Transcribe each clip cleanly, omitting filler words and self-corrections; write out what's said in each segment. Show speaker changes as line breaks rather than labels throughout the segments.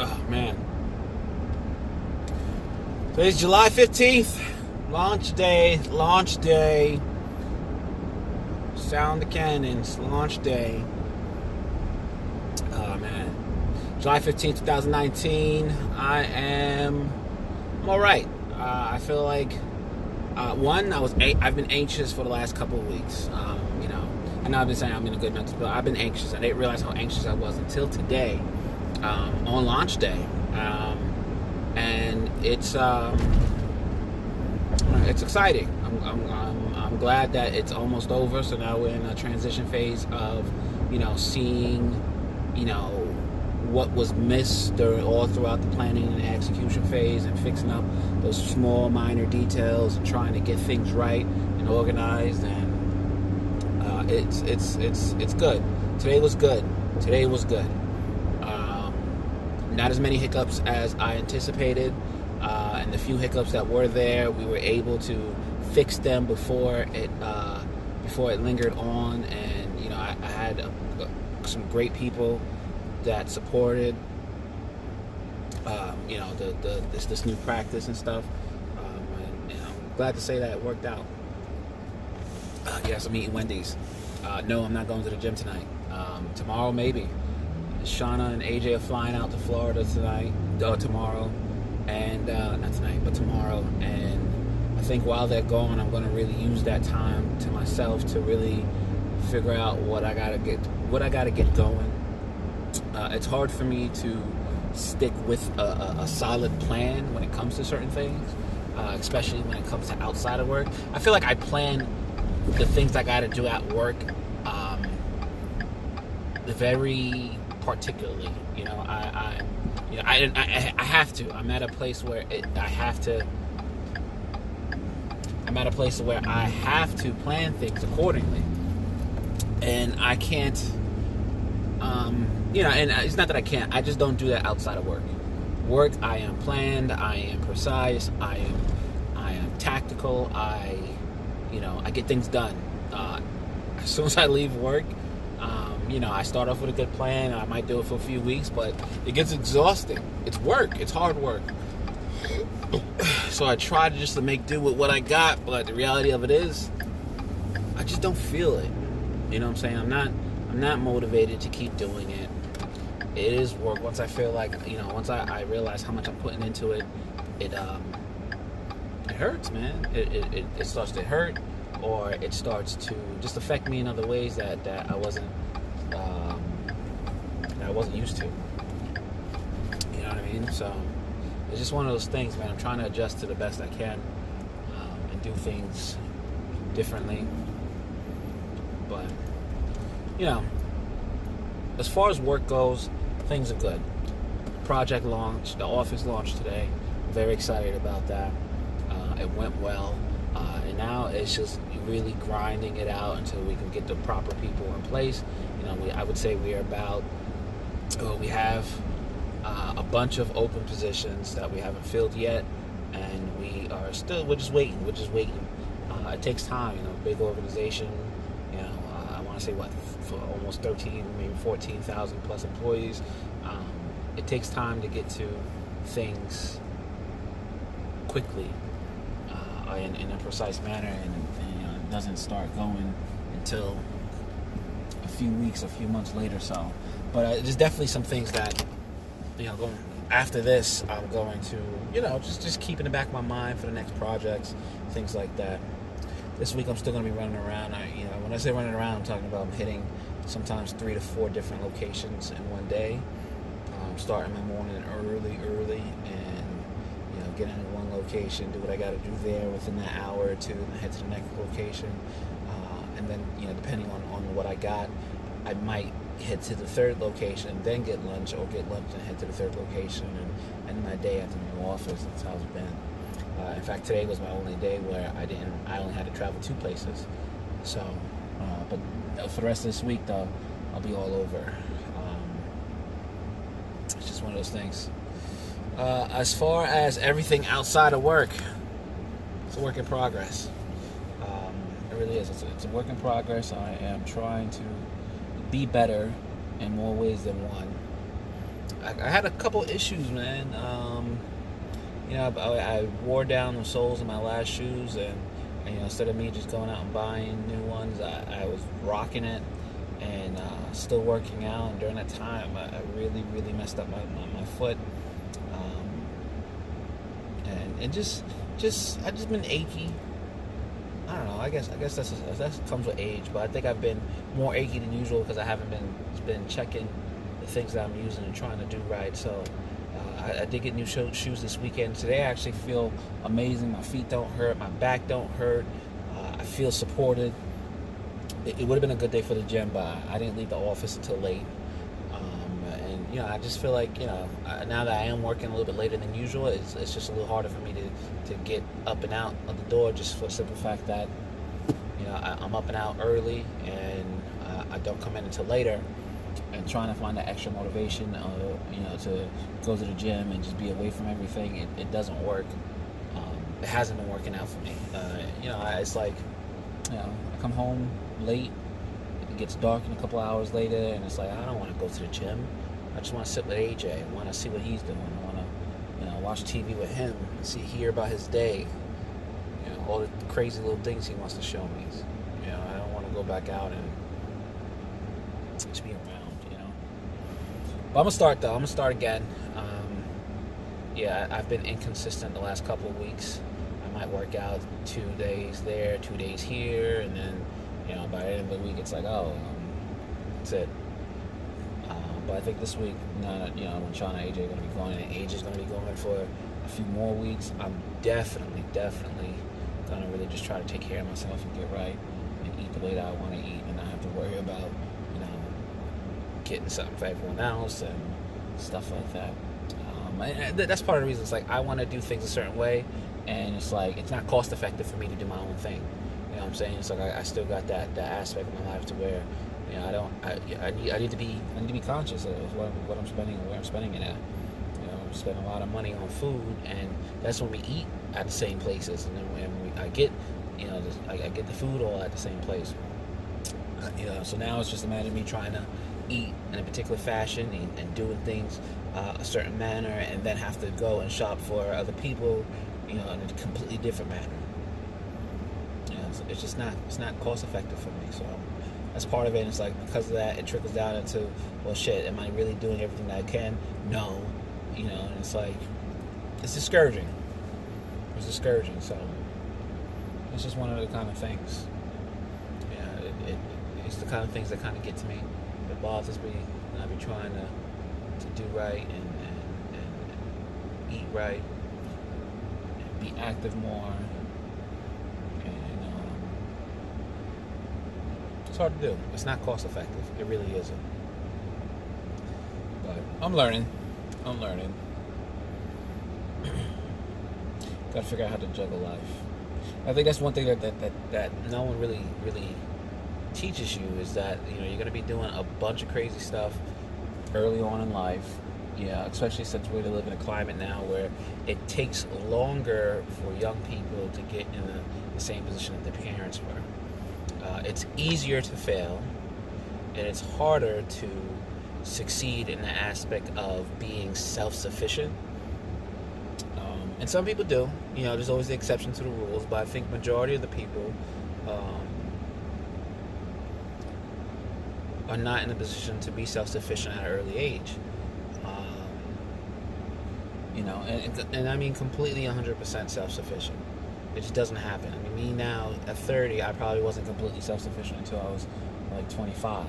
Oh, man. Today's July 15th. Launch day. Sound the cannons. Launch day. Oh, man. July 15th, 2019. I'm alright. I feel like, I've been anxious for the last couple of weeks. I know I've been saying I'm in a good mental, but I've been anxious. I didn't realize how anxious I was until today, on launch day. And it's exciting. I'm glad that it's almost over. So now we're in a transition phase of, seeing, what was missed all throughout the planning and execution phase, and fixing up those small minor details and trying to get things right and organized. And it's good. Today was good. Not as many hiccups as I anticipated, and the few hiccups that were there, we were able to fix them before it lingered on. And I had some great people that supported this new practice and stuff, and I'm glad to say that it worked out. Yes, I'm eating Wendy's. No, I'm not going to the gym tonight. Tomorrow maybe. Shauna and AJ are flying out to Florida tomorrow, and not tonight, but tomorrow. And I think while they're gone, I'm going to really use that time to myself to really figure out what I gotta get going. It's hard for me to stick with a solid plan when it comes to certain things, especially when it comes to outside of work. I feel like I plan the things I got to do at work very particularly. I have to. I'm at a place where I have to plan things accordingly, and I can't. And it's not that I can't. I just don't do that outside of work. Work, I am planned. I am precise. I am tactical. I get things done. As soon as I leave work, I start off with a good plan. I might do it for a few weeks, but it gets exhausting. It's work. It's hard work. So I try to make do with what I got, but the reality of it is, I just don't feel it. You know what I'm saying? I'm not motivated to keep doing it. It is work. Once I feel like, once I realize how much I'm putting into it, it hurts, man. It starts to hurt, or it starts to just affect me in other ways that I wasn't used to. You know what I mean? So it's just one of those things, man. I'm trying to adjust to the best I can, and do things differently. But as far as work goes, things are good. Project launched, the office launched today. Very excited about that. It went well, and now it's just really grinding it out until we can get the proper people in place. I would say we have a bunch of open positions that we haven't filled yet, and we're just waiting. It takes time, big organization. I want to say for almost 13, maybe 14,000 plus employees. It takes time to get to things quickly, in a precise manner, and it doesn't start going until a few months later. So, but there's definitely some things that going after this, I'm going to just keep in the back of my mind for the next projects, things like that. This week I'm still going to be running around. When I say running around, I'm talking about I'm hitting sometimes 3 to 4 different locations in one day. Starting my morning early, and get into one location, do what I got to do there within that hour or two, and head to the next location. And then depending on what I got, I might head to the third location and then get lunch, or get lunch and head to the third location, and end my day at the new office. That's how it's been. In fact, today was my only day where I only had to travel 2 places. So, but for the rest of this week, though, I'll be all over. It's just one of those things. As far as everything outside of work, it's a work in progress. It really is. It's a work in progress. I am trying to be better in more ways than one. I had a couple issues, man. I wore down the soles of my last shoes, and instead of me just going out and buying new ones, I was rocking it and still working out. And during that time, I really, really messed up my foot, and I just been achy. I don't know. I guess that comes with age, but I think I've been more achy than usual because I haven't been checking the things that I'm using and trying to do right. So I did get new shoes this weekend. Today I actually feel amazing. My feet don't hurt. My back don't hurt. I feel supported. It would have been a good day for the gym, but I didn't leave the office until late. And I just feel like now that I am working a little bit later than usual, it's just a little harder for me to get up and out of the door, just for the simple fact that I'm up and out early, and I don't come in until later. And trying to find that extra motivation, to go to the gym and just be away from everything, it doesn't work. It hasn't been working out for me. It's like, I come home late, it gets dark in a couple hours later, and it's like, I don't want to go to the gym. I just want to sit with AJ. I want to see what he's doing. I want to, watch TV with him, hear about his day. All the crazy little things he wants to show me. I don't want to go back out and just be around. But I'm gonna start though. I'm gonna start again. I've been inconsistent the last couple of weeks. I might work out 2 days there, 2 days here, and then by the end of the week it's like, that's it. But I think this week, when Sean and AJ are gonna be going, and AJ's gonna be going for a few more weeks, I'm definitely gonna really just try to take care of myself and get right and eat the way that I want to eat, and not have to worry about getting something for everyone else and stuff like that. And that's part of the reason. It's like I want to do things a certain way, and it's like it's not cost effective for me to do my own thing. You know what I'm saying? It's like I still got that aspect of my life to where I need to be conscious of what I'm spending and where I'm spending it at. I'm spending a lot of money on food, and that's when we eat at the same places, and then when I get I get the food all at the same place. So now it's just a matter of me trying to eat in a particular fashion and doing things a certain manner, and then have to go and shop for other people in a completely different manner. So it's not cost effective for me. So that's part of it. And it's like, because of that, it trickles down into, well, shit, am I really doing everything that I can? No. And it's like, it's discouraging. So it's just one of the kind of things. It's the kind of things that kind of get to me. It bothers me. And I be trying to do right and eat right and be active more. And it's hard to do. It's not cost effective. It really isn't. But I'm learning. Got to figure out how to juggle life. I think that's one thing that no one really teaches you, is that you're going to be doing a bunch of crazy stuff early on in life. Especially since we live in a climate now where it takes longer for young people to get in the same position that their parents were. It's easier to fail, and it's harder to succeed in the aspect of being self-sufficient. And some people do. There's always the exception to the rules, but I think majority of the people are not in a position to be self-sufficient at an early age. And I mean completely 100% self-sufficient. It just doesn't happen. I mean, me now at 30, I probably wasn't completely self-sufficient until I was like 25.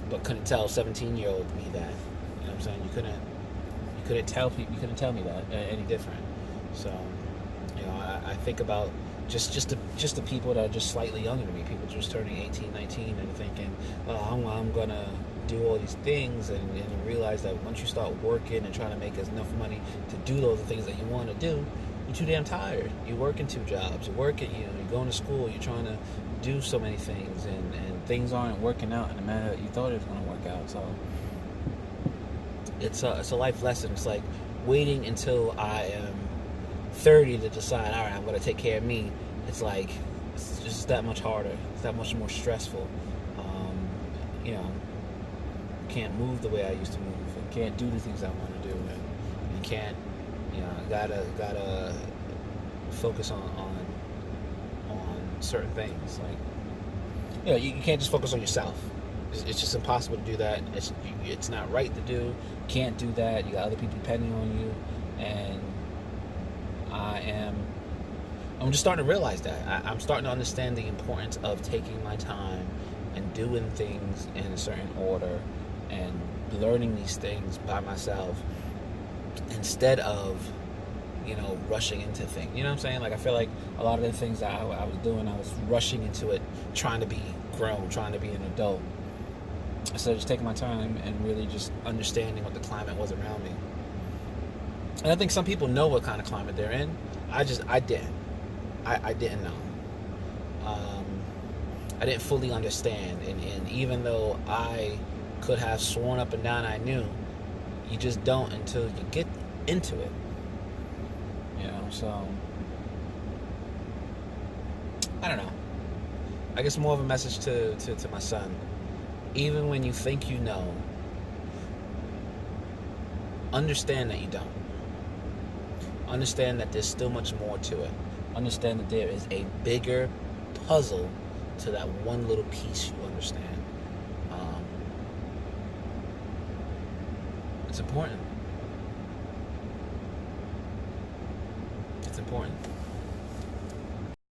But couldn't tell 17-year-old me that. You know what I'm saying? You couldn't tell me that any different. So, I think about just the people that are just slightly younger than me, people just turning 18, 19, and thinking, I'm gonna do all these things, and you realize that once you start working and trying to make enough money to do those things that you want to do, you're too damn tired. You're working 2 jobs. You're working. You're going to school. You're trying to do so many things, and things aren't working out in the manner that you thought it was going to work out. So it's a life lesson. It's like waiting until I am 30 to decide, all right, I'm going to take care of me. It's like, it's just that much harder. It's that much more stressful. can't move the way I used to move, and can't do the things I want to do, and can't, gotta focus on certain things. Like, you can't just focus on yourself. It's just impossible to do that. It's not right to do. You can't do that. You got other people depending on you, and I'm just starting to realize that. I'm starting to understand the importance of taking my time and doing things in a certain order and learning these things by myself instead of, rushing into things. You know what I'm saying? Like, I feel like a lot of the things that I was doing, I was rushing into it, trying to be grown, trying to be an adult. Instead of just taking my time and really just understanding what the climate was around me. And I think some people know what kind of climate they're in. I didn't. I didn't know. I didn't fully understand. And even though I could have sworn up and down I knew, you just don't until you get into it. So I don't know. I guess more of a message to my son. Even when you think you know, understand that you don't. Understand that there's still much more to it. Understand that there is a bigger puzzle to that one little piece you understand. It's important. It's important.